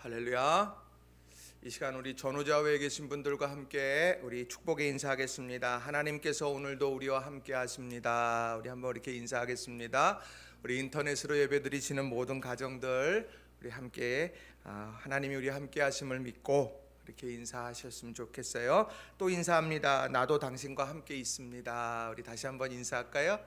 할렐루야. 이 시간 우리 전우자회에 계신 분들과 함께 우리 축복의 인사하겠습니다. 하나님께서 오늘도 우리와 함께 하십니다. 우리 한번 이렇게 인사하겠습니다. 우리 인터넷으로 예배드리시는 모든 가정들 우리 함께 하나님이 우리 함께 하심을 믿고 이렇게 인사하셨으면 좋겠어요. 또 인사합니다. 나도 당신과 함께 있습니다. 우리 다시 한번 인사할까요?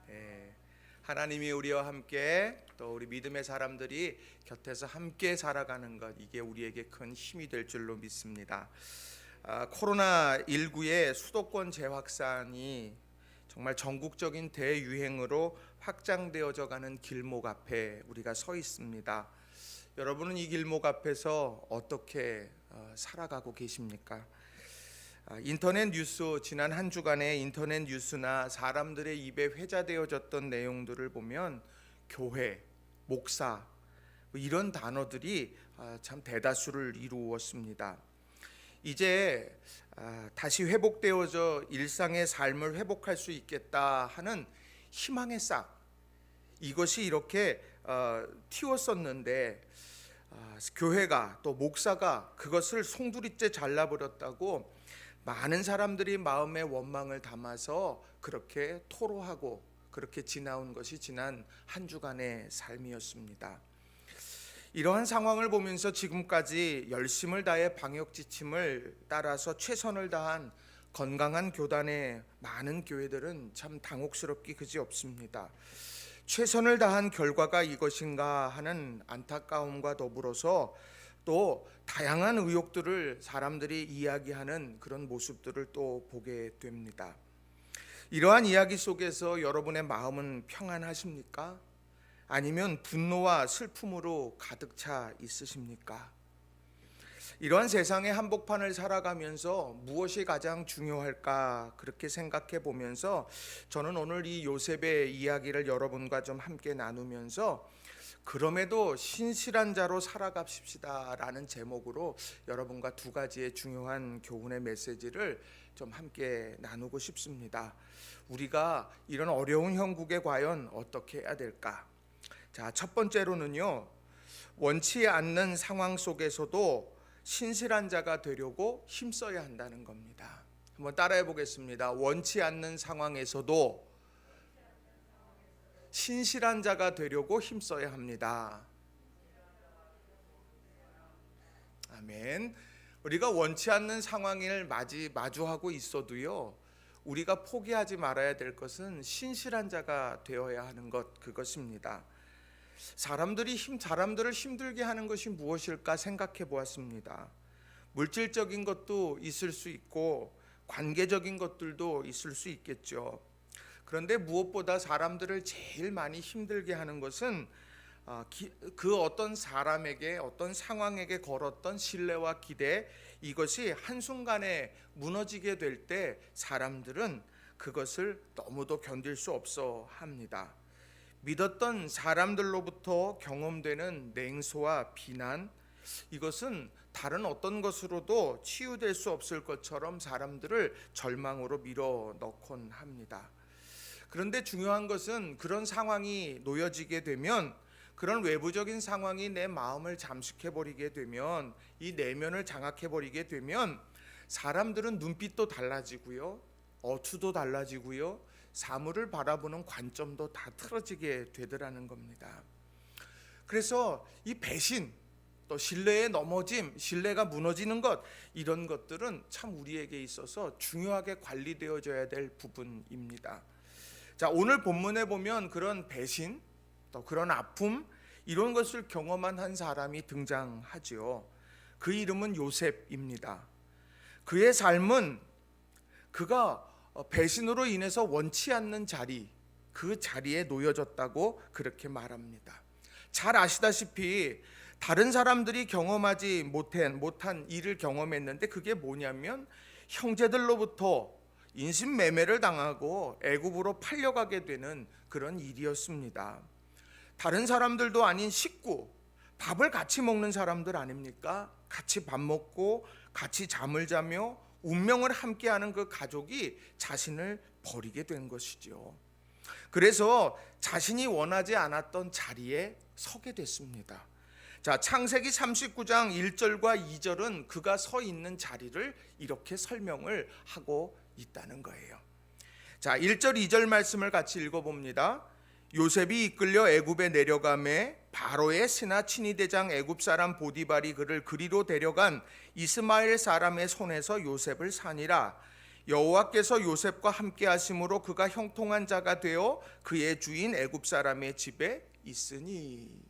네. 하나님이 우리와 함께 또 우리 믿음의 사람들이 곁에서 함께 살아가는 것, 이게 우리에게 큰 힘이 될 줄로 믿습니다. 코로나19의 수도권 재확산이 정말 전국적인 대유행으로 확장되어져 가는 길목 앞에 우리가 서 있습니다. 여러분은 이 길목 앞에서 어떻게 살아가고 계십니까? 인터넷 뉴스, 지난 한 주간의 인터넷 뉴스나 사람들의 입에 회자되어졌던 내용들을 보면 교회, 목사 이런 단어들이 참 대다수를 이루었습니다. 이제 다시 회복되어져 일상의 삶을 회복할 수 있겠다 하는 희망의 싹, 이것이 이렇게 튀었었는데 교회가 또 목사가 그것을 송두리째 잘라버렸다고 많은 사람들이 마음의 원망을 담아서 그렇게 토로하고 그렇게 지나온 것이 지난 한 주간의 삶이었습니다. 이러한 상황을 보면서 지금까지 열심을 다해 방역 지침을 따라서 최선을 다한 건강한 교단의 많은 교회들은 참 당혹스럽기 그지없습니다. 최선을 다한 결과가 이것인가 하는 안타까움과 더불어서 또 다양한 의혹들을 사람들이 이야기하는 그런 모습들을 또 보게 됩니다. 이러한 이야기 속에서 여러분의 마음은 평안하십니까? 아니면 분노와 슬픔으로 가득 차 있으십니까? 이러한 세상의 한복판을 살아가면서 무엇이 가장 중요할까 그렇게 생각해 보면서 저는 오늘 이 요셉의 이야기를 여러분과 좀 함께 나누면서 그럼에도 신실한 자로 살아갑시다 라는 제목으로 여러분과 두 가지의 중요한 교훈의 메시지를 좀 함께 나누고 싶습니다. 우리가 이런 어려운 형국에 과연 어떻게 해야 될까? 자, 첫 번째로는요, 원치 않는 상황 속에서도 신실한 자가 되려고 힘써야 한다는 겁니다. 한번 따라해 보겠습니다. 원치 않는 상황에서도 신실한 자가 되려고 힘써야 합니다. 아멘. 우리가 원치 않는 상황을 마주하고 있어도요, 우리가 포기하지 말아야 될 것은 신실한 자가 되어야 하는 것, 그것입니다. 사람들을 힘들게 하는 것이 무엇일까 생각해 보았습니다. 물질적인 것도 있을 수 있고 관계적인 것들도 있을 수 있겠죠. 그런데 무엇보다 사람들을 제일 많이 힘들게 하는 것은 그 어떤 사람에게 어떤 상황에게 걸었던 신뢰와 기대, 이것이 한순간에 무너지게 될 때 사람들은 그것을 너무도 견딜 수 없어 합니다. 믿었던 사람들로부터 경험되는 냉소와 비난, 이것은 다른 어떤 것으로도 치유될 수 없을 것처럼 사람들을 절망으로 밀어넣곤 합니다. 그런데 중요한 것은 그런 상황이 놓여지게 되면, 그런 외부적인 상황이 내 마음을 잠식해버리게 되면, 이 내면을 장악해버리게 되면 사람들은 눈빛도 달라지고요, 어투도 달라지고요, 사물을 바라보는 관점도 다 틀어지게 되더라는 겁니다. 그래서 이 배신, 또 신뢰의 넘어짐, 신뢰가 무너지는 것, 이런 것들은 참 우리에게 있어서 중요하게 관리되어져야 될 부분입니다. 자, 오늘 본문에 보면 그런 배신, 또 그런 아픔, 이런 것을 경험한 한 사람이 등장하죠. 그 이름은 요셉입니다. 그의 삶은 그가 배신으로 인해서 원치 않는 자리, 그 자리에 놓여졌다고 그렇게 말합니다. 잘 아시다시피 다른 사람들이 경험하지 못한 일을 경험했는데, 그게 뭐냐면 형제들로부터 인신매매를 당하고 애굽으로 팔려가게 되는 그런 일이었습니다. 다른 사람들도 아닌 식구, 밥을 같이 먹는 사람들 아닙니까? 같이 밥 먹고 같이 잠을 자며 운명을 함께하는 그 가족이 자신을 버리게 된 것이죠. 그래서 자신이 원하지 않았던 자리에 서게 됐습니다. 자, 창세기 39장 1절과 2절은 그가 서 있는 자리를 이렇게 설명을 하고 있다는 거예요. 자, 1절 2절 말씀을 같이 읽어봅니다. 요셉이 이끌려 애굽에 내려가매 바로의 신하 친위대장 애굽 사람 보디발이 그를 그리로 데려간 이스마엘 사람의 손에서 요셉을 사니라. 여호와께서 요셉과 함께 하심으로 그가 형통한 자가 되어 그의 주인 애굽 사람의 집에 있으니.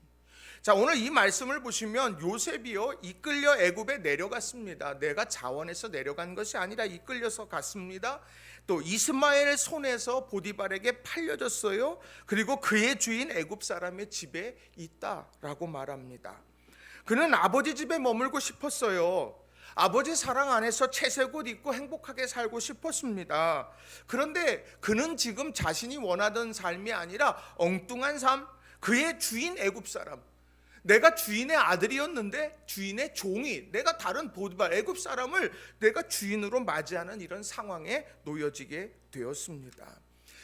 자, 오늘 이 말씀을 보시면 요셉이요 이끌려 애굽에 내려갔습니다. 내가 자원해서 내려간 것이 아니라 이끌려서 갔습니다. 또 이스마엘 손에서 보디발에게 팔려졌어요. 그리고 그의 주인 애굽 사람의 집에 있다라고 말합니다. 그는 아버지 집에 머물고 싶었어요. 아버지 사랑 안에서 채색 옷 입고 행복하게 살고 싶었습니다. 그런데 그는 지금 자신이 원하던 삶이 아니라 엉뚱한 삶, 그의 주인 애굽 사람, 내가 주인의 아들이었는데 주인의 종이, 내가 다른 보디발 애굽 사람을 내가 주인으로 맞이하는 이런 상황에 놓여지게 되었습니다.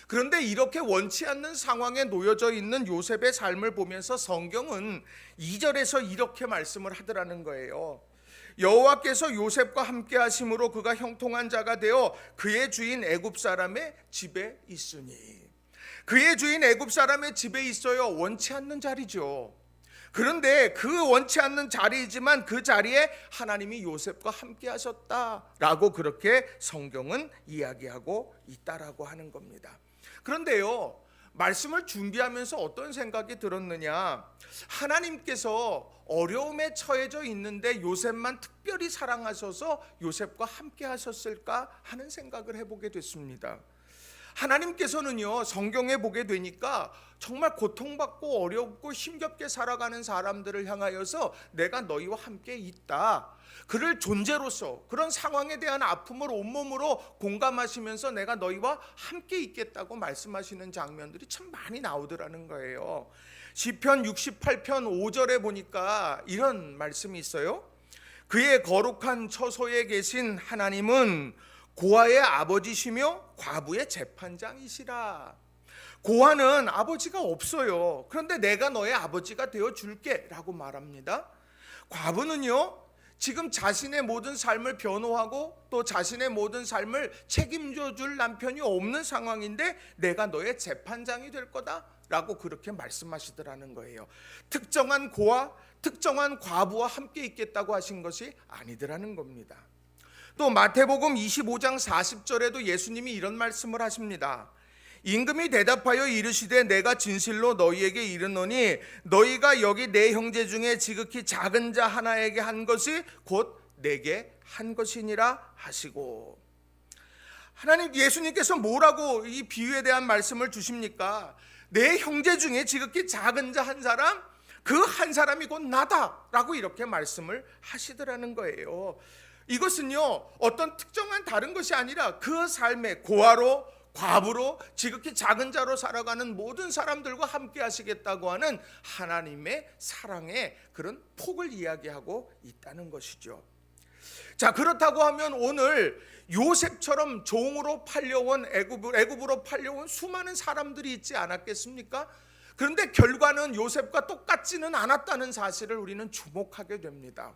그런데 이렇게 원치 않는 상황에 놓여져 있는 요셉의 삶을 보면서 성경은 2절에서 이렇게 말씀을 하더라는 거예요. 여호와께서 요셉과 함께 하심으로 그가 형통한 자가 되어 그의 주인 애굽 사람의 집에 있으니. 그의 주인 애굽 사람의 집에 있어요. 원치 않는 자리죠. 그런데 그 원치 않는 자리이지만 그 자리에 하나님이 요셉과 함께 하셨다라고 그렇게 성경은 이야기하고 있다라고 하는 겁니다. 그런데요, 말씀을 준비하면서 어떤 생각이 들었느냐, 하나님께서 어려움에 처해져 있는데 요셉만 특별히 사랑하셔서 요셉과 함께 하셨을까 하는 생각을 해보게 됐습니다. 하나님께서는요, 성경에 보게 되니까 정말 고통받고 어렵고 힘겹게 살아가는 사람들을 향하여서 내가 너희와 함께 있다, 그를 존재로서 그런 상황에 대한 아픔을 온몸으로 공감하시면서 내가 너희와 함께 있겠다고 말씀하시는 장면들이 참 많이 나오더라는 거예요. 시편 68편 5절에 보니까 이런 말씀이 있어요. 그의 거룩한 처소에 계신 하나님은 고아의 아버지시며 과부의 재판장이시라. 고아는 아버지가 없어요. 그런데 내가 너의 아버지가 되어줄게 라고 말합니다. 과부는요, 지금 자신의 모든 삶을 변호하고 또 자신의 모든 삶을 책임져 줄 남편이 없는 상황인데 내가 너의 재판장이 될 거다 라고 그렇게 말씀하시더라는 거예요. 특정한 고아, 특정한 과부와 함께 있겠다고 하신 것이 아니더라는 겁니다. 또 마태복음 25장 40절에도 예수님이 이런 말씀을 하십니다. 임금이 대답하여 이르시되 내가 진실로 너희에게 이르노니 너희가 여기 내 형제 중에 지극히 작은 자 하나에게 한 것이 곧 내게 한 것이니라 하시고. 하나님, 예수님께서 뭐라고 이 비유에 대한 말씀을 주십니까? 내 형제 중에 지극히 작은 자 한 사람, 그 한 사람이 곧 나다라고 이렇게 말씀을 하시더라는 거예요. 이것은요, 어떤 특정한 다른 것이 아니라 그 삶의 고아로 과부로 지극히 작은 자로 살아가는 모든 사람들과 함께 하시겠다고 하는 하나님의 사랑의 그런 폭을 이야기하고 있다는 것이죠. 자, 그렇다고 하면 오늘 요셉처럼 종으로 팔려온 애굽으로 팔려온 수많은 사람들이 있지 않았겠습니까? 그런데 결과는 요셉과 똑같지는 않았다는 사실을 우리는 주목하게 됩니다.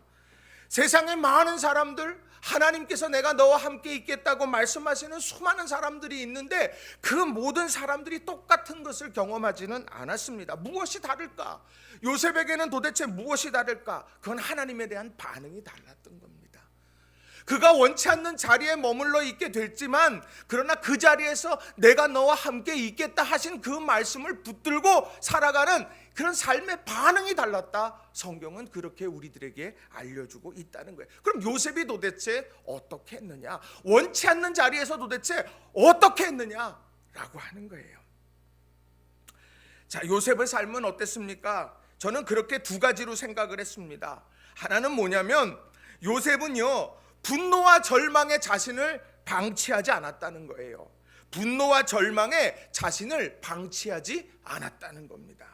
세상에 많은 사람들, 하나님께서 내가 너와 함께 있겠다고 말씀하시는 수많은 사람들이 있는데 그 모든 사람들이 똑같은 것을 경험하지는 않았습니다. 무엇이 다를까? 요셉에게는 도대체 무엇이 다를까? 그건 하나님에 대한 반응이 달랐던 겁니다. 그가 원치 않는 자리에 머물러 있게 됐지만 그러나 그 자리에서 내가 너와 함께 있겠다 하신 그 말씀을 붙들고 살아가는 그런 삶의 반응이 달랐다. 성경은 그렇게 우리들에게 알려주고 있다는 거예요. 그럼 요셉이 도대체 어떻게 했느냐? 원치 않는 자리에서 도대체 어떻게 했느냐라고 하는 거예요. 자, 요셉의 삶은 어땠습니까? 저는 그렇게 두 가지로 생각을 했습니다. 하나는 뭐냐면 요셉은요, 분노와 절망에 자신을 방치하지 않았다는 거예요. 분노와 절망에 자신을 방치하지 않았다는 겁니다.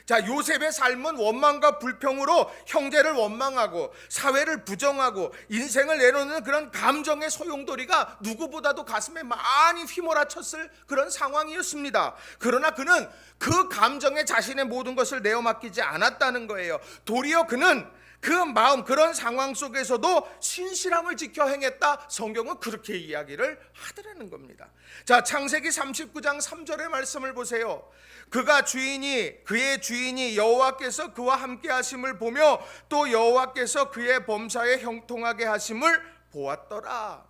자, 요셉의 삶은 원망과 불평으로 형제를 원망하고 사회를 부정하고 인생을 내놓는 그런 감정의 소용돌이가 누구보다도 가슴에 많이 휘몰아쳤을 그런 상황이었습니다. 그러나 그는 그 감정에 자신의 모든 것을 내어 맡기지 않았다는 거예요. 도리어 그는 그 마음, 그런 상황 속에서도 신실함을 지켜 행했다. 성경은 그렇게 이야기를 하더라는 겁니다. 자, 창세기 39장 3절의 말씀을 보세요. 그의 주인이 여호와께서 그와 함께 하심을 보며 또 여호와께서 그의 범사에 형통하게 하심을 보았더라.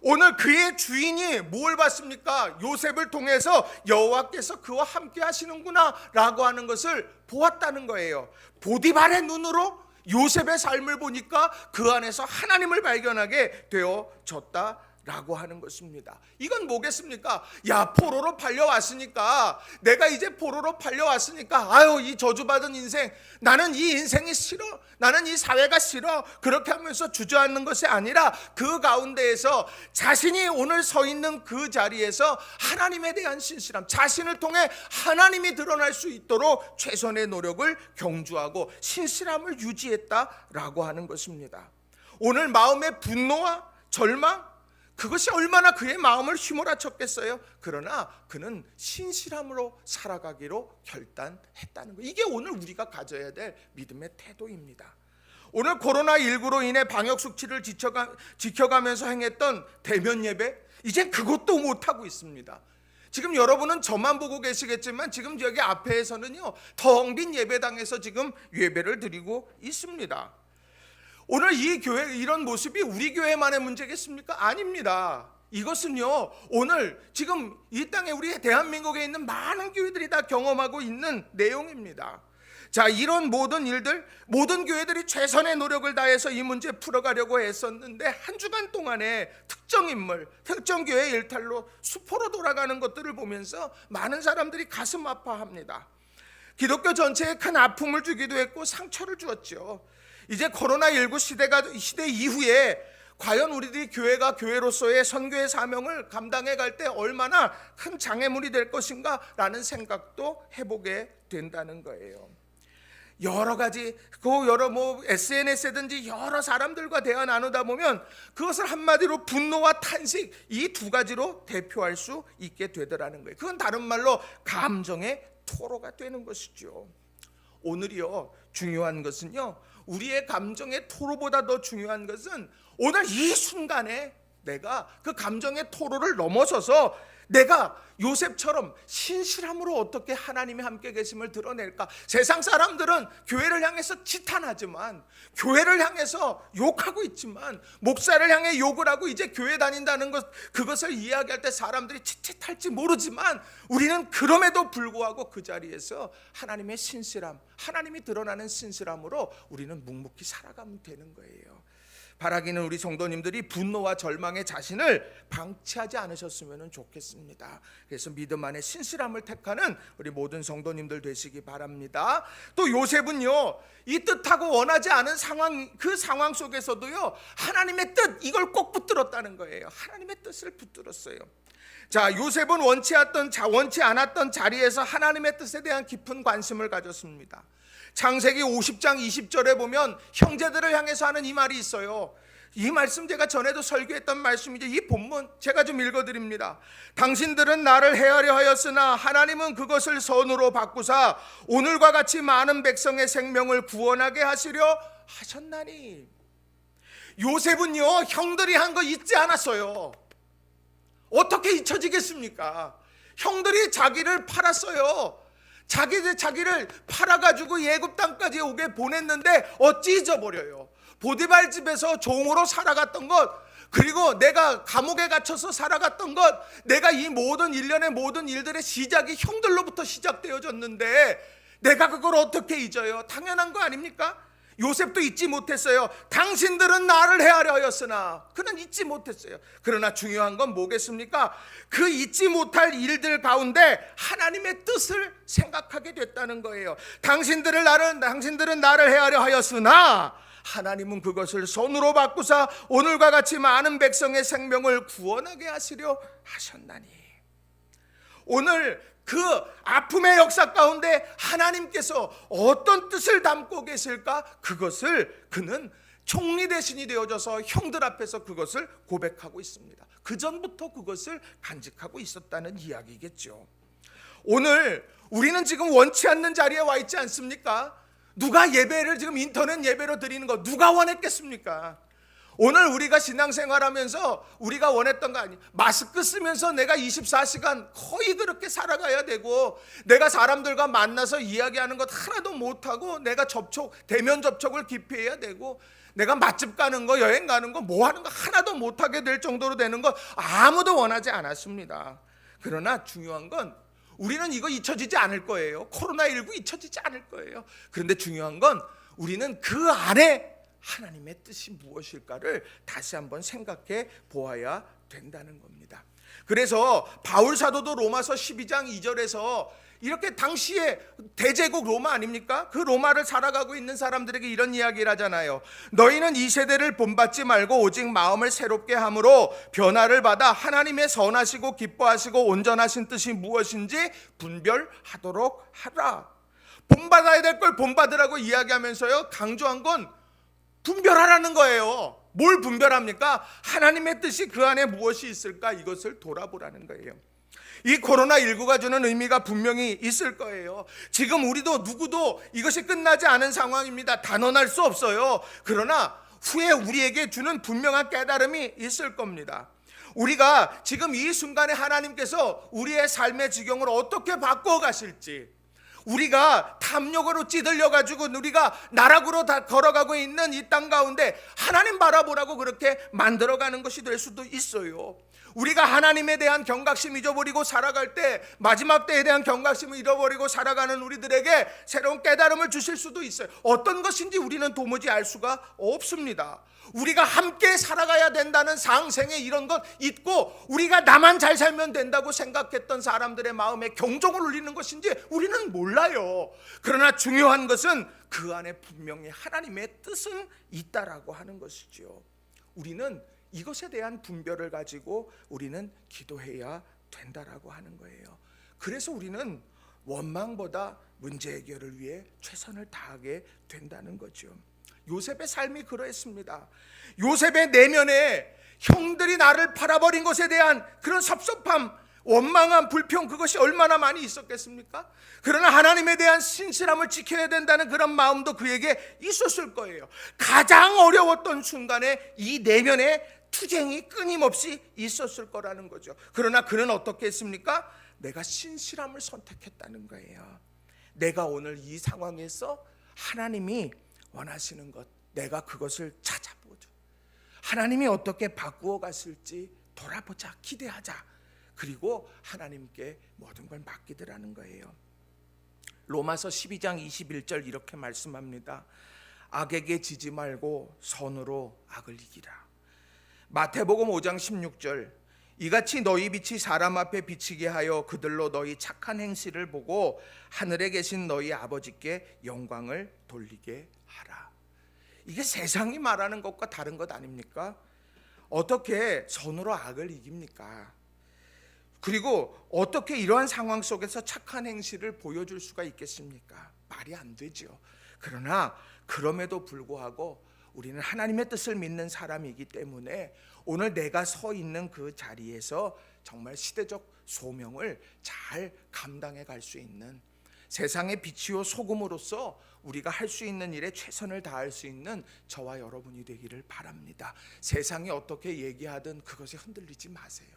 오늘 그의 주인이 뭘 봤습니까? 요셉을 통해서 여호와께서 그와 함께 하시는구나 라고 하는 것을 보았다는 거예요. 보디발의 눈으로 요셉의 삶을 보니까 그 안에서 하나님을 발견하게 되어졌다라고 하는 것입니다. 이건 뭐겠습니까? 야, 포로로 팔려왔으니까, 내가 이제 포로로 팔려왔으니까 아유, 이 저주받은 인생, 나는 이 인생이 싫어, 나는 이 사회가 싫어, 그렇게 하면서 주저앉는 것이 아니라 그 가운데에서 자신이 오늘 서 있는 그 자리에서 하나님에 대한 신실함, 자신을 통해 하나님이 드러날 수 있도록 최선의 노력을 경주하고 신실함을 유지했다라고 하는 것입니다. 오늘 마음의 분노와 절망, 그것이 얼마나 그의 마음을 휘몰아쳤겠어요. 그러나 그는 신실함으로 살아가기로 결단했다는 거. 이게 오늘 우리가 가져야 될 믿음의 태도입니다. 오늘 코로나19로 인해 방역 수칙을 지켜가면서 행했던 대면 예배, 이젠 그것도 못하고 있습니다. 지금 여러분은 저만 보고 계시겠지만 지금 여기 앞에서는요, 텅 빈 예배당에서 지금 예배를 드리고 있습니다. 오늘 이 교회, 이런 모습이 우리 교회만의 문제겠습니까? 아닙니다. 이것은요, 오늘 지금 이 땅에 우리 대한민국에 있는 많은 교회들이 다 경험하고 있는 내용입니다. 자, 이런 모든 일들, 모든 교회들이 최선의 노력을 다해서 이 문제 풀어가려고 했었는데 한 주간 동안에 특정 인물, 특정 교회 일탈로 수포로 돌아가는 것들을 보면서 많은 사람들이 가슴 아파합니다. 기독교 전체에 큰 아픔을 주기도 했고 상처를 주었죠. 이제 코로나19 시대 이후에 과연 우리들이 교회가 교회로서의 선교의 사명을 감당해 갈 때 얼마나 큰 장애물이 될 것인가 라는 생각도 해보게 된다는 거예요. 여러 가지 SNS든지 여러 사람들과 대화 나누다 보면 그것을 한마디로 분노와 탄식, 이 두 가지로 대표할 수 있게 되더라는 거예요. 그건 다른 말로 감정의 토로가 되는 것이죠. 오늘이요, 중요한 것은요, 우리의 감정의 토로보다 더 중요한 것은 오늘 이 순간에 내가 그 감정의 토로를 넘어서서 내가 요셉처럼 신실함으로 어떻게 하나님이 함께 계심을 드러낼까. 세상 사람들은 교회를 향해서 지탄하지만, 교회를 향해서 욕하고 있지만, 목사를 향해 욕을 하고 이제 교회 다닌다는 것, 그것을 이야기할 때 사람들이 칫칫할지 모르지만 우리는 그럼에도 불구하고 그 자리에서 하나님의 신실함, 하나님이 드러나는 신실함으로 우리는 묵묵히 살아가면 되는 거예요. 바라기는 우리 성도님들이 분노와 절망의 자신을 방치하지 않으셨으면 좋겠습니다. 그래서 믿음 안에 신실함을 택하는 우리 모든 성도님들 되시기 바랍니다. 또 요셉은요, 이 뜻하고 원하지 않은 상황, 그 상황 속에서도요, 하나님의 뜻, 이걸 꼭 붙들었다는 거예요. 하나님의 뜻을 붙들었어요. 자, 요셉은 원치 않았던 자리에서 하나님의 뜻에 대한 깊은 관심을 가졌습니다. 창세기 50장 20절에 보면 형제들을 향해서 하는 이 말이 있어요. 이 말씀 제가 전에도 설교했던 말씀이죠. 이 본문 제가 좀 읽어드립니다. 당신들은 나를 해하려 하였으나 하나님은 그것을 선으로 바꾸사 오늘과 같이 많은 백성의 생명을 구원하게 하시려 하셨나니. 요셉은요, 형들이 한 거 잊지 않았어요. 어떻게 잊혀지겠습니까? 형들이 자기를 팔았어요. 자기를 팔아가지고 애굽 땅까지 오게 보냈는데 어찌 잊어버려요. 보디발 집에서 종으로 살아갔던 것, 그리고 내가 감옥에 갇혀서 살아갔던 것, 내가 이 모든 일련의 모든 일들의 시작이 형들로부터 시작되어졌는데 내가 그걸 어떻게 잊어요? 당연한 거 아닙니까? 요셉도 잊지 못했어요. 당신들은 나를 해하려 하였으나, 그는 잊지 못했어요. 그러나 중요한 건 뭐겠습니까? 그 잊지 못할 일들 가운데 하나님의 뜻을 생각하게 됐다는 거예요. 당신들은 나를 해하려 하였으나 하나님은 그것을 선으로 바꾸사 오늘과 같이 많은 백성의 생명을 구원하게 하시려 하셨나니. 오늘 그 아픔의 역사 가운데 하나님께서 어떤 뜻을 담고 계실까? 그것을 그는 총리 대신이 되어져서 형들 앞에서 그것을 고백하고 있습니다. 그 전부터 그것을 간직하고 있었다는 이야기겠죠. 오늘 우리는 지금 원치 않는 자리에 와 있지 않습니까? 누가 예배를 지금 인터넷 예배로 드리는 거 누가 원했겠습니까? 오늘 우리가 신앙생활하면서 우리가 원했던 거 아니에요. 마스크 쓰면서 내가 24시간 거의 그렇게 살아가야 되고, 내가 사람들과 만나서 이야기하는 것 하나도 못하고, 내가 대면 접촉을 기피해야 되고, 내가 맛집 가는 거, 여행 가는 거, 뭐 하는 거 하나도 못하게 될 정도로 되는 거 아무도 원하지 않았습니다. 그러나 중요한 건 우리는 이거 잊혀지지 않을 거예요. 코로나19 잊혀지지 않을 거예요. 그런데 중요한 건 우리는 그 안에 하나님의 뜻이 무엇일까를 다시 한번 생각해 보아야 된다는 겁니다. 그래서 바울 사도도 로마서 12장 2절에서 이렇게 당시에 대제국 로마 아닙니까? 그 로마를 살아가고 있는 사람들에게 이런 이야기를 하잖아요. 너희는 이 세대를 본받지 말고 오직 마음을 새롭게 함으로 변화를 받아 하나님의 선하시고 기뻐하시고 온전하신 뜻이 무엇인지 분별하도록 하라. 본받아야 될 걸 본받으라고 이야기하면서요, 강조한 건 분별하라는 거예요. 뭘 분별합니까? 하나님의 뜻이 그 안에 무엇이 있을까? 이것을 돌아보라는 거예요. 이 코로나19가 주는 의미가 분명히 있을 거예요. 지금 우리도 누구도 이것이 끝나지 않은 상황입니다. 단언할 수 없어요. 그러나 후에 우리에게 주는 분명한 깨달음이 있을 겁니다. 우리가 지금 이 순간에 하나님께서 우리의 삶의 지경을 어떻게 바꿔 가실지, 우리가 탐욕으로 찌들려 가지고 우리가 나락으로 다 걸어가고 있는 이 땅 가운데 하나님 바라보라고 그렇게 만들어가는 것이 될 수도 있어요. 우리가 하나님에 대한 경각심 잊어버리고 살아갈 때, 마지막 때에 대한 경각심을 잃어버리고 살아가는 우리들에게 새로운 깨달음을 주실 수도 있어요. 어떤 것인지 우리는 도무지 알 수가 없습니다. 우리가 함께 살아가야 된다는 상생에 이런 것 잊고 우리가 나만 잘 살면 된다고 생각했던 사람들의 마음에 경종을 울리는 것인지 우리는 몰라요. 그러나 중요한 것은 그 안에 분명히 하나님의 뜻은 있다라고 하는 것이죠. 우리는 이것에 대한 분별을 가지고 우리는 기도해야 된다라고 하는 거예요. 그래서 우리는 원망보다 문제 해결을 위해 최선을 다하게 된다는 거죠. 요셉의 삶이 그러했습니다. 요셉의 내면에 형들이 나를 팔아버린 것에 대한 그런 섭섭함, 원망함, 불평, 그것이 얼마나 많이 있었겠습니까? 그러나 하나님에 대한 신실함을 지켜야 된다는 그런 마음도 그에게 있었을 거예요. 가장 어려웠던 순간에 이 내면에 투쟁이 끊임없이 있었을 거라는 거죠. 그러나 그는 어떻게 했습니까? 내가 신실함을 선택했다는 거예요. 내가 오늘 이 상황에서 하나님이 원하시는 것, 내가 그것을 찾아보죠. 하나님이 어떻게 바꾸어 갔을지 돌아보자, 기대하자. 그리고 하나님께 모든 걸 맡기더라는 거예요. 로마서 12장 21절 이렇게 말씀합니다. 악에게 지지 말고 선으로 악을 이기라. 마태복음 5장 16절 이같이 너희 빛이 사람 앞에 비치게 하여 그들로 너희 착한 행실을 보고 하늘에 계신 너희 아버지께 영광을 돌리게 하라. 이게 세상이 말하는 것과 다른 것 아닙니까? 어떻게 선으로 악을 이깁니까? 그리고 어떻게 이러한 상황 속에서 착한 행실을 보여줄 수가 있겠습니까? 말이 안 되죠. 그러나 그럼에도 불구하고 우리는 하나님의 뜻을 믿는 사람이기 때문에 오늘 내가 서 있는 그 자리에서 정말 시대적 소명을 잘 감당해 갈 수 있는, 세상의 빛이요 소금으로서 우리가 할 수 있는 일에 최선을 다할 수 있는 저와 여러분이 되기를 바랍니다. 세상이 어떻게 얘기하든 그것에 흔들리지 마세요.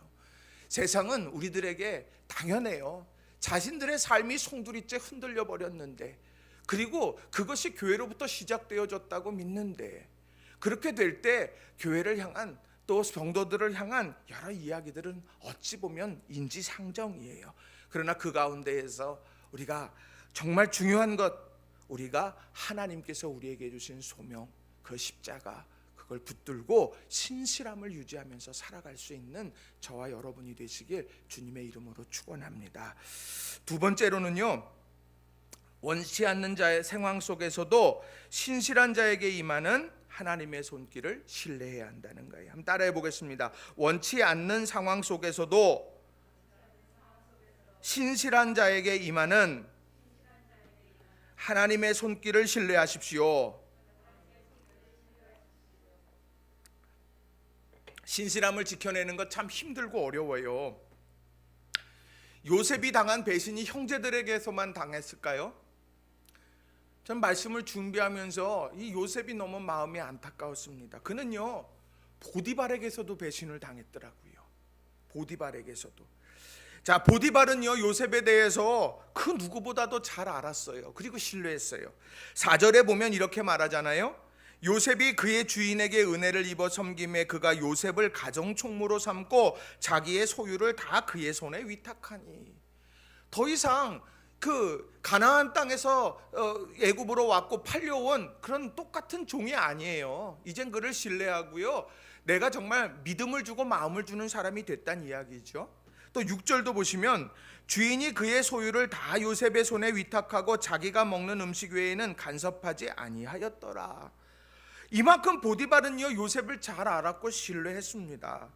세상은 우리들에게 당연해요. 자신들의 삶이 송두리째 흔들려 버렸는데, 그리고 그것이 교회로부터 시작되어졌다고 믿는데, 그렇게 될 때 교회를 향한 또 성도들을 향한 여러 이야기들은 어찌 보면 인지상정이에요. 그러나 그 가운데에서 우리가 정말 중요한 것, 우리가 하나님께서 우리에게 주신 소명, 그 십자가, 그걸 붙들고 신실함을 유지하면서 살아갈 수 있는 저와 여러분이 되시길 주님의 이름으로 축원합니다. 두 번째로는요, 원치 않는 자의 상황 속에서도 신실한 자에게 임하는 하나님의 손길을 신뢰해야 한다는 거예요. 한번 따라해 보겠습니다. 원치 않는 상황 속에서도 신실한 자에게 임하는 하나님의 손길을 신뢰하십시오. 신실함을 지켜내는 것 참 힘들고 어려워요. 요셉이 당한 배신이 형제들에게서만 당했을까요? 전 말씀을 준비하면서 이 요셉이 너무 마음이 안타까웠습니다. 그는요, 보디발에게서도 배신을 당했더라고요. 보디발에게서도. 자, 보디발은요, 요셉에 대해서 그 누구보다도 잘 알았어요. 그리고 신뢰했어요. 4절에 보면 이렇게 말하잖아요. 요셉이 그의 주인에게 은혜를 입어 섬김에 그가 요셉을 가정총무로 삼고 자기의 소유를 다 그의 손에 위탁하니. 더 이상 그 가나안 땅에서 애굽으로 왔고 팔려온 그런 똑같은 종이 아니에요. 이젠 그를 신뢰하고요, 내가 정말 믿음을 주고 마음을 주는 사람이 됐다는 이야기죠. 또 6절도 보시면 주인이 그의 소유를 다 요셉의 손에 위탁하고 자기가 먹는 음식 외에는 간섭하지 아니하였더라. 이만큼 보디발은요, 요셉을 잘 알았고 신뢰했습니다.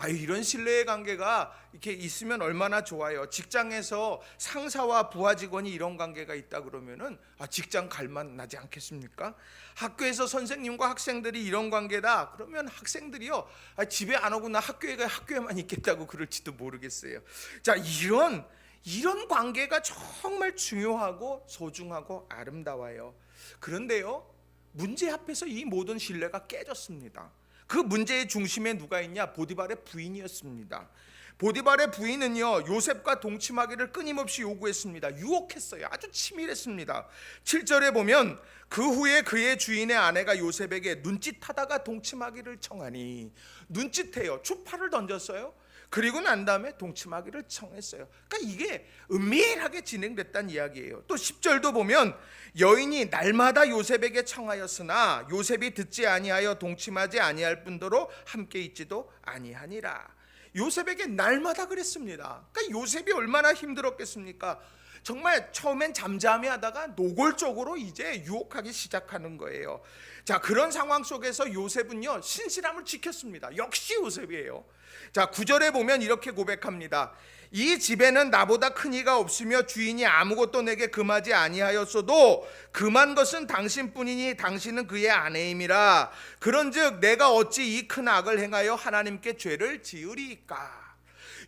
이런 신뢰의 관계가 이렇게 있으면 얼마나 좋아요. 직장에서 상사와 부하 직원이 이런 관계가 있다 그러면은 직장 갈만 나지 않겠습니까? 학교에서 선생님과 학생들이 이런 관계다 그러면 학생들이요, 집에 안 오고 나 학교에만 있겠다고 그럴지도 모르겠어요. 자, 이런 관계가 정말 중요하고 소중하고 아름다워요. 그런데요, 문제 앞에서 이 모든 신뢰가 깨졌습니다. 그 문제의 중심에 누가 있냐? 보디발의 부인이었습니다. 보디발의 부인은요, 요셉과 동침하기를 끊임없이 요구했습니다. 유혹했어요. 아주 치밀했습니다. 7절에 보면 그 후에 그의 주인의 아내가 요셉에게 눈짓하다가 동침하기를 청하니. 눈짓해요. 추파를 던졌어요. 그리고 난 다음에 동침하기를 청했어요. 그러니까 이게 은밀하게 진행됐다는 이야기예요. 또 10절도 보면 여인이 날마다 요셉에게 청하였으나 요셉이 듣지 아니하여 동침하지 아니할 뿐더러 함께 있지도 아니하니라. 요셉에게 날마다 그랬습니다. 그러니까 요셉이 얼마나 힘들었겠습니까? 정말 처음엔 잠잠해하다가 노골적으로 이제 유혹하기 시작하는 거예요. 자, 그런 상황 속에서 요셉은요, 신실함을 지켰습니다. 역시 요셉이에요. 자, 9절에 보면 이렇게 고백합니다. 이 집에는 나보다 큰 이가 없으며 주인이 아무것도 내게 금하지 아니하였어도 금한 것은 당신뿐이니 당신은 그의 아내임이라. 그런즉 내가 어찌 이 큰 악을 행하여 하나님께 죄를 지으리이까.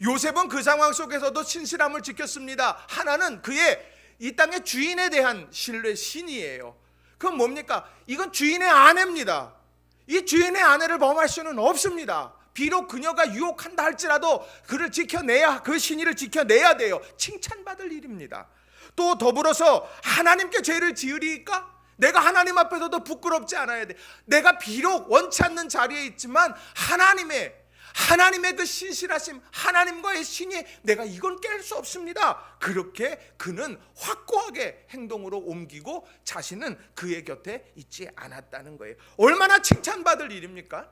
요셉은 그 상황 속에서도 신실함을 지켰습니다. 하나는 그의 이 땅의 주인에 대한 신뢰, 신이에요. 그건 뭡니까? 이건 주인의 아내입니다. 이 주인의 아내를 범할 수는 없습니다. 비록 그녀가 유혹한다 할지라도 그를 지켜내야, 그 신의를 지켜내야 돼요. 칭찬받을 일입니다. 또 더불어서 하나님께 죄를 지으리까? 내가 하나님 앞에서도 부끄럽지 않아야 돼. 내가 비록 원치 않는 자리에 있지만 하나님의 그 신실하심, 하나님과의 신이 내가 이건 깰 수 없습니다. 그렇게 그는 확고하게 행동으로 옮기고 자신은 그의 곁에 있지 않았다는 거예요. 얼마나 칭찬받을 일입니까?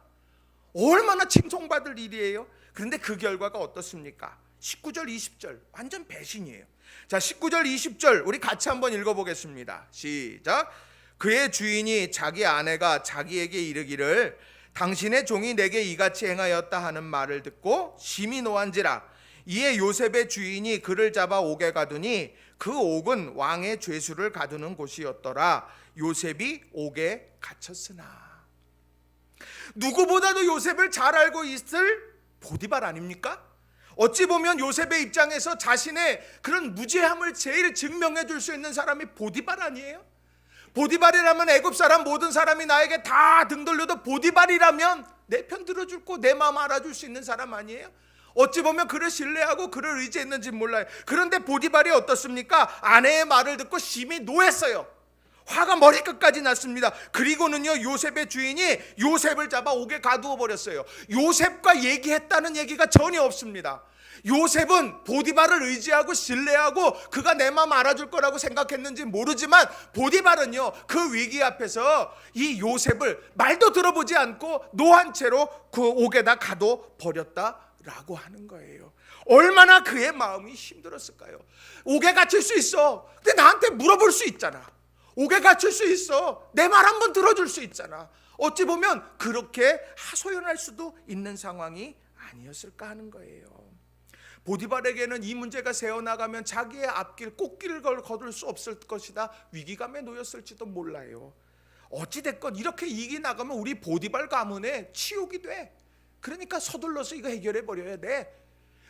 얼마나 칭송받을 일이에요. 그런데 그 결과가 어떻습니까? 19절 20절 완전 배신이에요. 자, 19절 20절 우리 같이 한번 읽어보겠습니다. 시작. 그의 주인이 자기 아내가 자기에게 이르기를 당신의 종이 내게 이같이 행하였다 하는 말을 듣고 심히 노한지라. 이에 요셉의 주인이 그를 잡아 옥에 가두니 그 옥은 왕의 죄수를 가두는 곳이었더라. 요셉이 옥에 갇혔으나. 누구보다도 요셉을 잘 알고 있을 보디발 아닙니까? 어찌 보면 요셉의 입장에서 자신의 그런 무죄함을 제일 증명해 줄 수 있는 사람이 보디발 아니에요? 보디발이라면 애굽 사람 모든 사람이 나에게 다 등 돌려도 보디발이라면 내 편 들어줄 거 내 마음 알아줄 수 있는 사람 아니에요? 어찌 보면 그를 신뢰하고 그를 의지했는지 몰라요. 그런데 보디발이 어떻습니까? 아내의 말을 듣고 심히 노했어요. 화가 머리끝까지 났습니다. 그리고는요, 요셉의 주인이 요셉을 잡아 옥에 가두어 버렸어요. 요셉과 얘기했다는 얘기가 전혀 없습니다. 요셉은 보디발을 의지하고 신뢰하고 그가 내 마음 알아줄 거라고 생각했는지 모르지만 보디발은요, 그 위기 앞에서 이 요셉을 말도 들어보지 않고 노한 채로 그 옥에다 가둬 버렸다라고 하는 거예요. 얼마나 그의 마음이 힘들었을까요? 옥에 갇힐 수 있어. 근데 나한테 물어볼 수 있잖아. 옥에 갇힐 수 있어. 내 말 한번 들어줄 수 있잖아. 어찌 보면 그렇게 하소연할 수도 있는 상황이 아니었을까 하는 거예요. 보디발에게는 이 문제가 새어나가면 자기의 앞길 꽃길을 거둘 수 없을 것이다, 위기감에 놓였을지도 몰라요. 어찌됐건 이렇게 이익이 나가면 우리 보디발 가문에 치욕이 돼. 그러니까 서둘러서 이거 해결해 버려야 돼.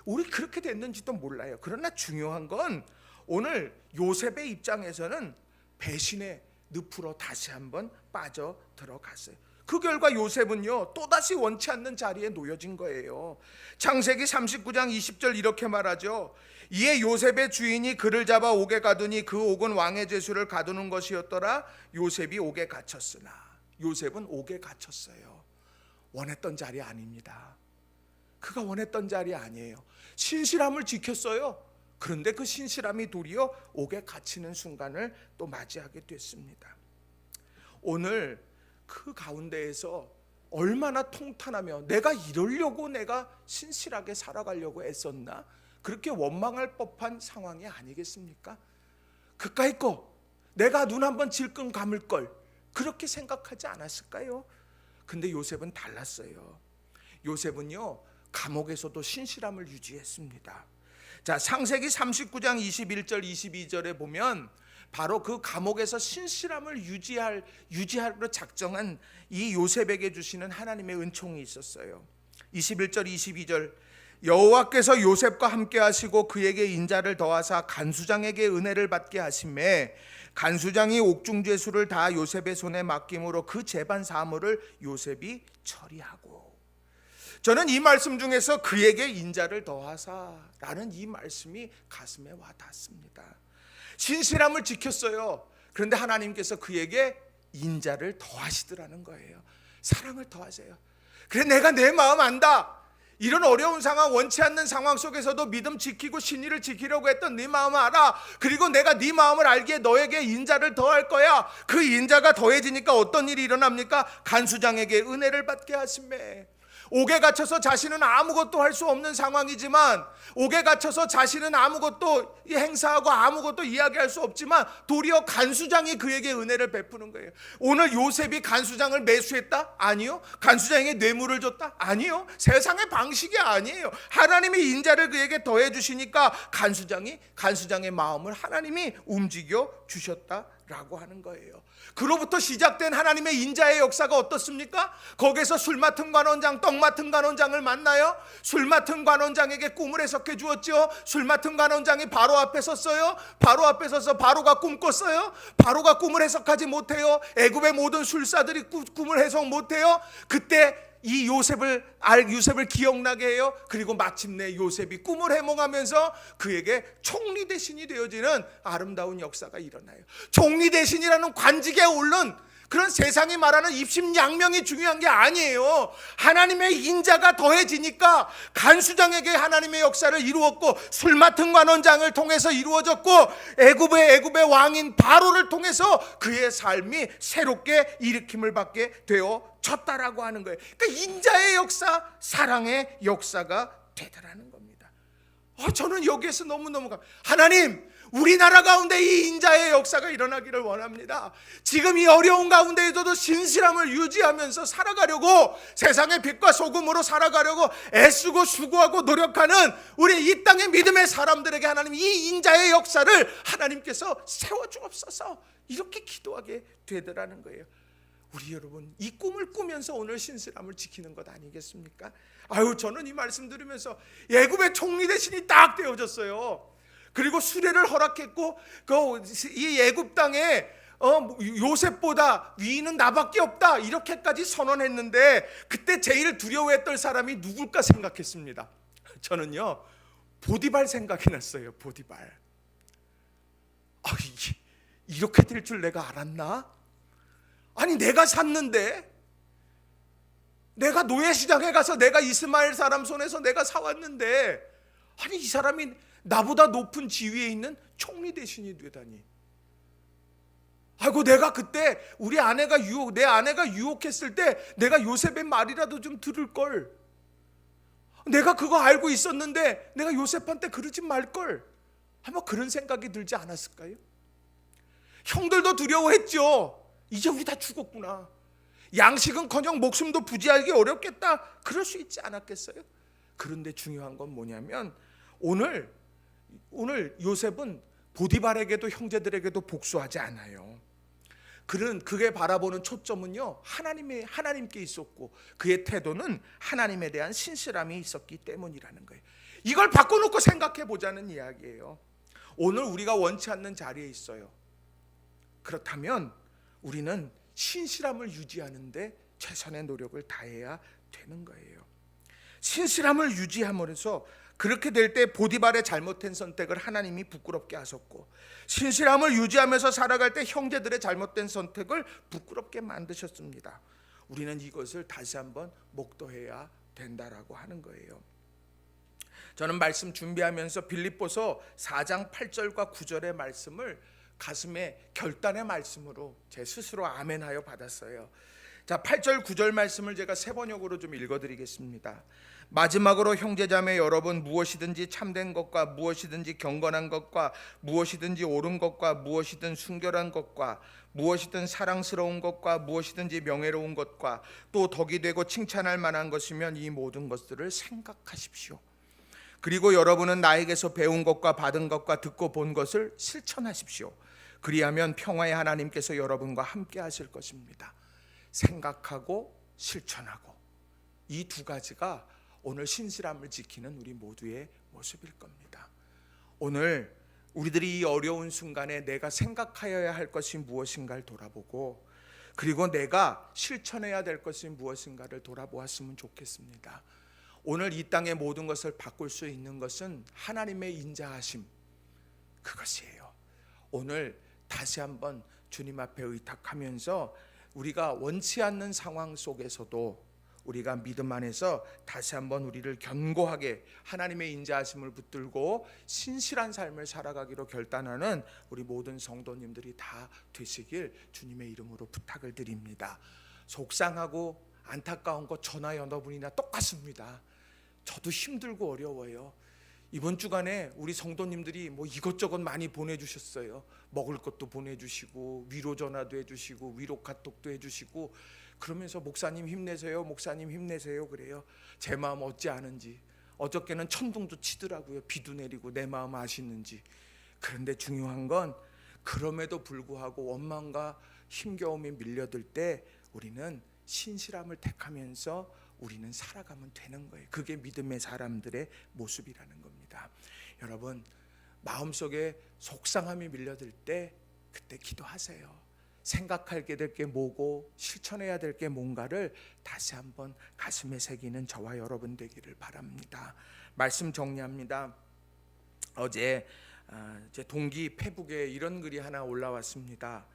우리 그렇게 됐는지도 몰라요. 그러나 중요한 건 오늘 요셉의 입장에서는 배신의 늪으로 다시 한번 빠져 들어갔어요. 그 결과 요셉은요 또다시 원치 않는 자리에 놓여진 거예요. 창세기 39장 20절 이렇게 말하죠. 이에 요셉의 주인이 그를 잡아 옥에 가두니 그 옥은 왕의 죄수를 가두는 것이었더라. 요셉이 옥에 갇혔으나. 요셉은 옥에 갇혔어요. 원했던 자리 아닙니다. 그가 원했던 자리 아니에요. 신실함을 지켰어요. 그런데 그 신실함이 도리어 옥에 갇히는 순간을 또 맞이하게 됐습니다. 오늘 그 가운데에서 얼마나 통탄하며 내가 이러려고 내가 신실하게 살아가려고 애썼나? 그렇게 원망할 법한 상황이 아니겠습니까? 그까이 거 내가 눈 한번 질끈 감을 걸 그렇게 생각하지 않았을까요? 근데 요셉은 달랐어요. 요셉은요 감옥에서도 신실함을 유지했습니다. 자, 창세기 39장 21절 22절에 보면 바로 그 감옥에서 신실함을 유지하려 작정한 이 요셉에게 주시는 하나님의 은총이 있었어요. 21절 22절 여호와께서 요셉과 함께 하시고 그에게 인자를 더하사 간수장에게 은혜를 받게 하심에 간수장이 옥중죄수를 다 요셉의 손에 맡김으로 그 재반 사물을 요셉이 처리하고. 저는 이 말씀 중에서 그에게 인자를 더하사라는 이 말씀이 가슴에 와닿습니다. 신실함을 지켰어요. 그런데 하나님께서 그에게 인자를 더하시더라는 거예요. 사랑을 더하세요. 그래 내가 내 마음 안다. 이런 어려운 상황, 원치 않는 상황 속에서도 믿음 지키고 신의를 지키려고 했던 네 마음을 알아. 그리고 내가 네 마음을 알기에 너에게 인자를 더할 거야. 그 인자가 더해지니까 어떤 일이 일어납니까? 간수장에게 은혜를 받게 하심에. 옥에 갇혀서 자신은 아무것도 할 수 없는 상황이지만, 옥에 갇혀서 자신은 아무것도 행사하고 아무것도 이야기할 수 없지만 도리어 간수장이 그에게 은혜를 베푸는 거예요. 오늘 요셉이 간수장을 매수했다? 아니요. 간수장에게 뇌물을 줬다? 아니요. 세상의 방식이 아니에요. 하나님의 인자를 그에게 더해 주시니까 간수장의 마음을 하나님이 움직여 주셨다라고 하는 거예요. 그로부터 시작된 하나님의 인자의 역사가 어떻습니까? 거기서 술 맡은 관원장, 떡 맡은 관원장을 만나요. 술 맡은 관원장에게 꿈을 해석해 주었죠. 술 맡은 관원장이 바로 앞에 섰어요. 바로 앞에 서서 바로가 꿈 꿨어요. 바로가 꿈을 해석하지 못해요. 애굽의 모든 술사들이 꿈을 해석 못해요. 그때 이 요셉을 기억나게 해요. 그리고 마침내 요셉이 꿈을 해몽하면서 그에게 총리 대신이 되어지는 아름다운 역사가 일어나요. 총리 대신이라는 관직에 오른 그런 세상이 말하는 입심양명이 중요한 게 아니에요. 하나님의 인자가 더해지니까 간수장에게 하나님의 역사를 이루었고, 술 맡은 관원장을 통해서 이루어졌고, 애굽의 왕인 바로를 통해서 그의 삶이 새롭게 일으킴을 받게 되어졌다라고 하는 거예요. 그러니까 인자의 역사, 사랑의 역사가 되더라는 겁니다. 저는 여기에서 너무너무 하나님, 우리나라 가운데 이 인자의 역사가 일어나기를 원합니다. 지금 이 어려운 가운데에서도 신실함을 유지하면서 살아가려고, 세상의 빛과 소금으로 살아가려고 애쓰고 수고하고 노력하는 우리 이 땅의 믿음의 사람들에게 하나님 이 인자의 역사를 하나님께서 세워주옵소서, 이렇게 기도하게 되더라는 거예요. 우리 여러분, 이 꿈을 꾸면서 오늘 신실함을 지키는 것 아니겠습니까? 저는 이 말씀 들으면서 애굽의 총리 대신이 딱 되어졌어요. 그리고 수레를 허락했고, 이 애굽 땅에 요셉보다 위인은 나밖에 없다, 이렇게까지 선언했는데, 그때 제일 두려워했던 사람이 누굴까 생각했습니다. 저는요 보디발 생각이 났어요. 보디발. 이렇게 될 줄 내가 알았나? 아니 내가 샀는데, 내가 노예시장에 가서 내가 이스마엘 사람 손에서 내가 사왔는데, 아니 이 사람이 나보다 높은 지위에 있는 총리 대신이 되다니. 내가 그때 내 아내가 유혹했을 때 내가 요셉의 말이라도 좀 들을 걸. 내가 그거 알고 있었는데 내가 요셉한테 그러지 말 걸. 아마 그런 생각이 들지 않았을까요? 형들도 두려워했죠. 이제 우리 다 죽었구나. 양식은커녕 목숨도 부지하기 어렵겠다. 그럴 수 있지 않았겠어요? 그런데 중요한 건 뭐냐면, 오늘 요셉은 보디발에게도 형제들에게도 복수하지 않아요. 그게 바라보는 초점은요, 하나님께 있었고, 그의 태도는 하나님에 대한 신실함이 있었기 때문이라는 거예요. 이걸 바꿔놓고 생각해 보자는 이야기예요. 오늘 우리가 원치 않는 자리에 있어요. 그렇다면 우리는 신실함을 유지하는데 최선의 노력을 다해야 되는 거예요. 신실함을 유지함으로써 그렇게 될 때 보디발의 잘못된 선택을 하나님이 부끄럽게 하셨고, 신실함을 유지하면서 살아갈 때 형제들의 잘못된 선택을 부끄럽게 만드셨습니다. 우리는 이것을 다시 한번 목도해야 된다라고 하는 거예요. 저는 말씀 준비하면서 빌립보서 4장 8절과 9절의 말씀을 가슴에 결단의 말씀으로 제 스스로 아멘하여 받았어요. 자, 8절 9절 말씀을 제가 세 번역으로 좀 읽어드리겠습니다. 마지막으로 형제자매 여러분, 무엇이든지 참된 것과 무엇이든지 경건한 것과 무엇이든지 옳은 것과 무엇이든 순결한 것과 무엇이든 사랑스러운 것과 무엇이든지 명예로운 것과 또 덕이 되고 칭찬할 만한 것이면 이 모든 것들을 생각하십시오. 그리고 여러분은 나에게서 배운 것과 받은 것과 듣고 본 것을 실천하십시오. 그리하면 평화의 하나님께서 여러분과 함께 하실 것입니다. 생각하고 실천하고, 이 두 가지가 오늘 신실함을 지키는 우리 모두의 모습일 겁니다. 오늘 우리들이 이 어려운 순간에 내가 생각하여야 할 것이 무엇인가를 돌아보고, 그리고 내가 실천해야 될 것이 무엇인가를 돌아보았으면 좋겠습니다. 오늘 이 땅의 모든 것을 바꿀 수 있는 것은 하나님의 인자하심, 그것이에요. 오늘 다시 한번 주님 앞에 의탁하면서 우리가 원치 않는 상황 속에서도 우리가 믿음 안에서 다시 한번 우리를 견고하게 하나님의 인자하심을 붙들고 신실한 삶을 살아가기로 결단하는 우리 모든 성도님들이 다 되시길 주님의 이름으로 부탁을 드립니다. 속상하고 안타까운 것 저나 여러분이나 똑같습니다. 저도 힘들고 어려워요. 이번 주간에 우리 성도님들이 이것저것 많이 보내주셨어요. 먹을 것도 보내주시고, 위로 전화도 해주시고, 위로 카톡도 해주시고, 그러면서 목사님 힘내세요, 목사님 힘내세요 그래요. 제 마음 어찌 아는지. 어저께는 천둥도 치더라고요. 비도 내리고. 내 마음 아시는지. 그런데 중요한 건 그럼에도 불구하고 원망과 힘겨움이 밀려들 때 우리는 신실함을 택하면서 우리는 살아가면 되는 거예요. 그게 믿음의 사람들의 모습이라는 겁니다. 여러분, 마음속에 속상함이 밀려들 때 그때 기도하세요. 생각하게 될 게 뭐고 실천해야 될 게 뭔가를 다시 한번 가슴에 새기는 저와 여러분 되기를 바랍니다. 말씀 정리합니다. 어제 제 동기 페북에 이런 글이 하나 올라왔습니다.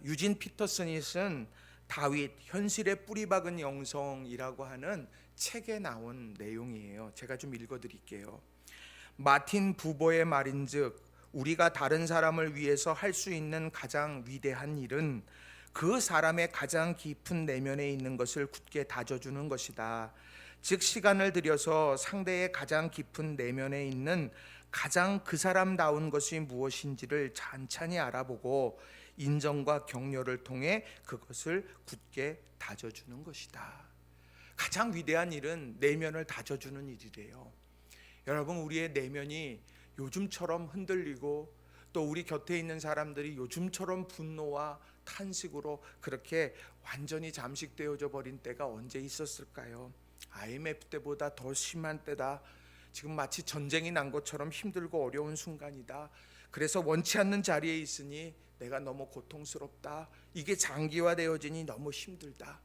유진 피터슨이 쓴 다윗 현실의 뿌리 박은 영성이라고 하는 책에 나온 내용이에요. 제가 좀 읽어드릴게요. 마틴 부버의 말인즉 우리가 다른 사람을 위해서 할 수 있는 가장 위대한 일은 그 사람의 가장 깊은 내면에 있는 것을 굳게 다져주는 것이다. 즉 시간을 들여서 상대의 가장 깊은 내면에 있는 가장 그 사람다운 것이 무엇인지를 찬찬히 알아보고 인정과 격려를 통해 그것을 굳게 다져주는 것이다. 가장 위대한 일은 내면을 다져주는 일이래요. 여러분, 우리의 내면이 요즘처럼 흔들리고 또 우리 곁에 있는 사람들이 요즘처럼 분노와 탄식으로 그렇게 완전히 잠식되어져 버린 때가 언제 있었을까요? IMF 때보다 더 심한 때다. 지금 마치 전쟁이 난 것처럼 힘들고 어려운 순간이다. 그래서 원치 않는 자리에 있으니 내가 너무 고통스럽다. 이게 장기화되어지니 너무 힘들다.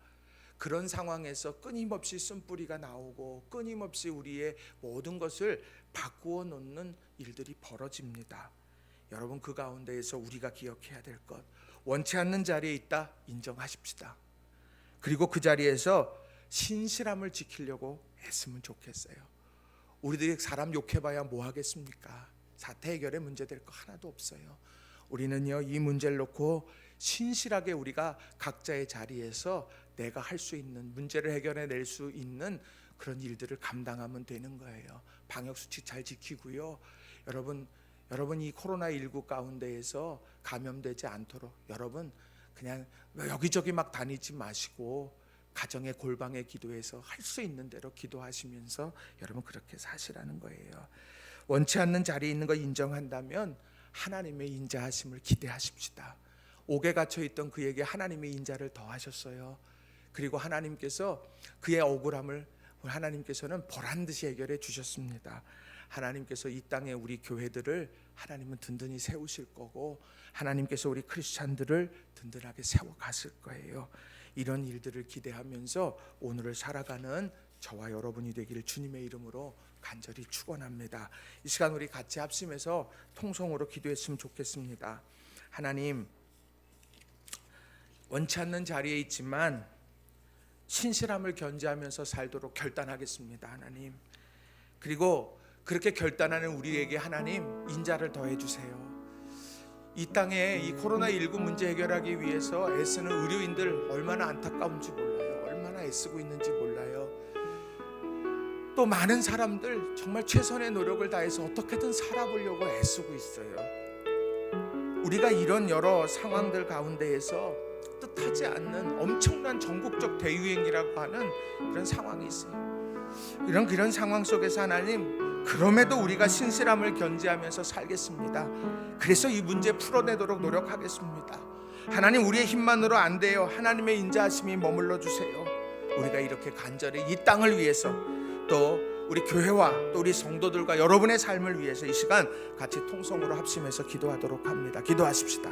그런 상황에서 끊임없이 쓴뿌리가 나오고 끊임없이 우리의 모든 것을 바꾸어 놓는 일들이 벌어집니다. 여러분, 그 가운데에서 우리가 기억해야 될 것, 원치 않는 자리에 있다 인정하십시다. 그리고 그 자리에서 신실함을 지키려고 애쓰면 좋겠어요. 우리들이 사람 욕해봐야 뭐 하겠습니까? 사태 해결에 문제될 거 하나도 없어요. 우리는요, 이 문제를 놓고 신실하게 우리가 각자의 자리에서 내가 할 수 있는, 문제를 해결해낼 수 있는 그런 일들을 감당하면 되는 거예요. 방역수칙 잘 지키고요. 여러분 이 코로나19 가운데에서 감염되지 않도록 여러분 그냥 여기저기 막 다니지 마시고 가정의 골방에 기도해서 할 수 있는 대로 기도하시면서 여러분 그렇게 사시라는 거예요. 원치 않는 자리에 있는 거 인정한다면 하나님의 인자하심을 기대하십시다. 옥에 갇혀 있던 그에게 하나님의 인자를 더하셨어요. 그리고 하나님께서 그의 억울함을 하나님께서는 보란 듯이 해결해 주셨습니다. 하나님께서 이 땅에 우리 교회들을 하나님은 든든히 세우실 거고, 하나님께서 우리 크리스찬들을 든든하게 세워갔을 거예요. 이런 일들을 기대하면서 오늘을 살아가는 저와 여러분이 되기를 주님의 이름으로 간절히 축원합니다. 이 시간 우리 같이 합심해서 통성으로 기도했으면 좋겠습니다. 하나님, 원치 않는 자리에 있지만 신실함을 견지하면서 살도록 결단하겠습니다. 하나님, 그리고 그렇게 결단하는 우리에게 하나님 인자를 더해 주세요. 이 땅에 이 코로나19 문제 해결하기 위해서 애쓰는 의료인들 얼마나 안타까운지 몰라요. 얼마나 애쓰고 있는지 몰라요. 또 많은 사람들 정말 최선의 노력을 다해서 어떻게든 살아보려고 애쓰고 있어요. 우리가 이런 여러 상황들 가운데에서 뜻하지 않는 엄청난 전국적 대유행이라고 하는 그런 상황이 있어요. 그런 상황 속에서 하나님, 그럼에도 우리가 신실함을 견지하면서 살겠습니다. 그래서 이 문제 풀어내도록 노력하겠습니다. 하나님, 우리의 힘만으로 안 돼요. 하나님의 인자하심이 머물러 주세요. 우리가 이렇게 간절히 이 땅을 위해서, 또 우리 교회와 또 우리 성도들과 여러분의 삶을 위해서 이 시간 같이 통성으로 합심해서 기도하도록 합니다. 기도하십시다.